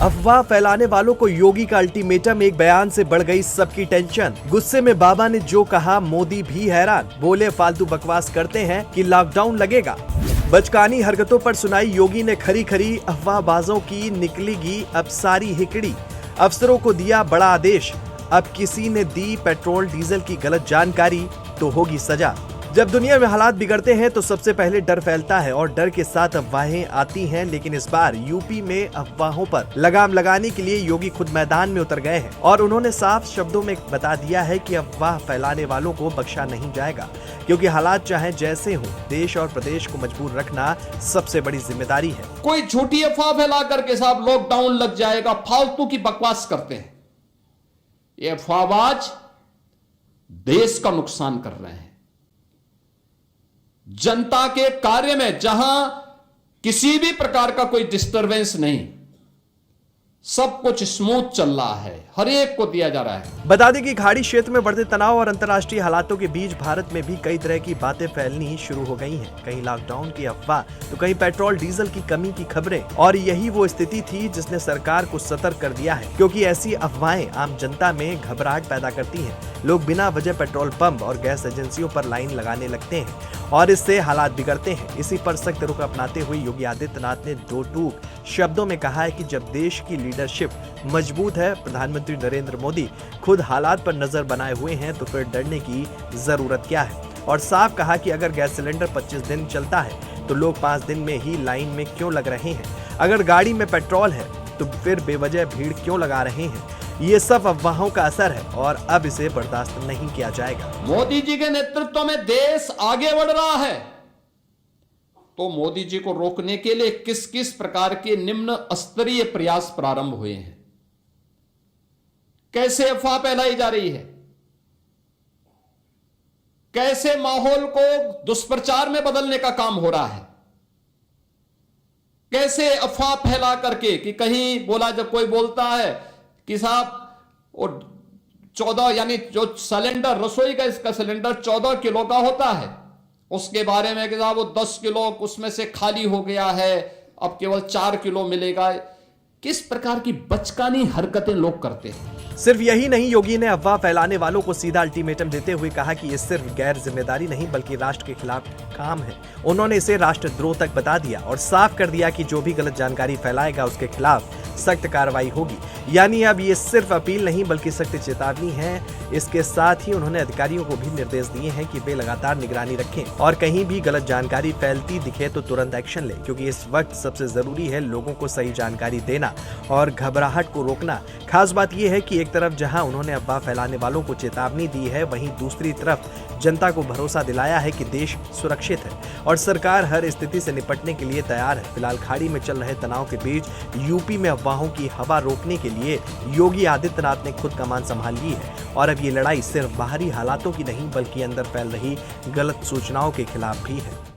अफवाह फैलाने वालों को योगी का अल्टीमेटम, एक बयान से बढ़ गई सबकी टेंशन। गुस्से में बाबा ने जो कहा मोदी भी हैरान, बोले फालतू बकवास करते हैं कि लॉकडाउन लगेगा। बचकानी हरकतों पर सुनाई योगी ने खरी खरी अफवाहबाजों की निकलेगी अब सारी हिकड़ी। अफसरों को दिया बड़ा आदेश, अब किसी ने दी पेट्रोल डीजल की गलत जानकारी तो होगी सजा। जब दुनिया में हालात बिगड़ते हैं तो सबसे पहले डर फैलता है और डर के साथ अफवाहें आती हैं, लेकिन इस बार यूपी में अफवाहों पर लगाम लगाने के लिए योगी खुद मैदान में उतर गए हैं और उन्होंने साफ शब्दों में बता दिया है कि अफवाह फैलाने वालों को बख्शा नहीं जाएगा, क्योंकि हालात चाहे जैसे हों, देश और प्रदेश को मजबूर रखना सबसे बड़ी जिम्मेदारी है। कोई झूठी अफवाह फैला करके साहब लॉकडाउन लग जाएगा, फालतू की बकवास करते हैं। ये अफवाहबाज देश का नुकसान कर रहे हैं। जनता के कार्य में जहां किसी भी प्रकार का कोई डिस्टरबेंस नहीं, सब कुछ स्मूथ चल रहा है, हर एक को दिया जा रहा है। बता दें कि खाड़ी क्षेत्र में बढ़ते तनाव और अंतर्राष्ट्रीय हालातों के बीच भारत में भी कई तरह की बातें फैलनी शुरू हो गई हैं। कहीं लॉकडाउन की अफवाह तो कहीं पेट्रोल डीजल की कमी की खबरें, और यही वो स्थिति थी जिसने सरकार को सतर्क कर दिया है, क्योंकि ऐसी अफवाहें आम जनता में घबराहट पैदा करती हैं। लोग बिना वजह पेट्रोल पंप और गैस एजेंसियों पर लाइन लगाने लगते हैं और इससे हालात बिगड़ते हैं। इसी पर सख्त रुख अपनाते हुए योगी आदित्यनाथ ने दो टूक शब्दों में कहा है कि जब देश की लीडरशिप मजबूत है, प्रधानमंत्री नरेंद्र मोदी खुद हालात पर नजर बनाए हुए हैं, तो फिर डरने की जरूरत क्या है। और साफ कहा कि अगर गैस सिलेंडर 25 दिन चलता है तो लोग 5 दिन में ही लाइन में क्यों लग रहे हैं। अगर गाड़ी में पेट्रोल है तो फिर बेवजह भीड़ क्यों लगा रहे हैं। ये सब अफवाहों का असर है और अब इसे बर्दाश्त नहीं किया जाएगा। मोदी जी के नेतृत्व में देश आगे बढ़ रहा है, तो मोदी जी को रोकने के लिए किस किस प्रकार के निम्न स्तरीय प्रयास प्रारंभ हुए हैं, कैसे अफवाह फैलाई जा रही है, कैसे माहौल को दुष्प्रचार में बदलने का काम हो रहा है, कैसे अफवाह फैला करके कि कहीं बोला, जब कोई बोलता है कि साहब वो 14 यानी जो सिलेंडर रसोई गैस का सिलेंडर 14 किलो का होता है, उसके बारे में कि साहब वो 10 किलो उसमें से खाली हो गया है, अब केवल 4 किलो मिलेगा। किस प्रकार की बचकानी हरकतें लोग करते हैं। सिर्फ यही नहीं, योगी ने अफवाह फैलाने वालों को सीधा अल्टीमेटम देते हुए कहा कि ये सिर्फ गैर जिम्मेदारी नहीं बल्कि राष्ट्र के खिलाफ काम है। उन्होंने इसे राष्ट्रद्रोह तक बता दिया और साफ कर दिया कि जो भी गलत जानकारी फैलाएगा उसके खिलाफ सख्त कार्रवाई होगी। यानी अब ये सिर्फ अपील नहीं बल्कि सख्त चेतावनी है। इसके साथ ही उन्होंने अधिकारियों को भी निर्देश दिए हैं कि वे लगातार निगरानी रखें और कहीं भी गलत जानकारी फैलती दिखे तो तुरंत एक्शन लें, क्योंकि इस वक्त सबसे जरूरी है लोगों को सही जानकारी देना और घबराहट को रोकना। खास बात यह है कि एक तरफ जहां उन्होंने अफवाह फैलाने वालों को चेतावनी दी है, वहीं दूसरी तरफ जनता को भरोसा दिलाया है कि देश सुरक्षित है और सरकार हर स्थिति से निपटने के लिए तैयार है। फिलहाल खाड़ी में चल रहे तनाव के बीच यूपी में अफवाहों की हवा रोकने के लिए योगी आदित्यनाथ ने खुद कमान संभाल ली है और अब ये लड़ाई सिर्फ बाहरी हालातों की नहीं बल्कि अंदर फैल रही गलत सूचनाओं के खिलाफ भी है।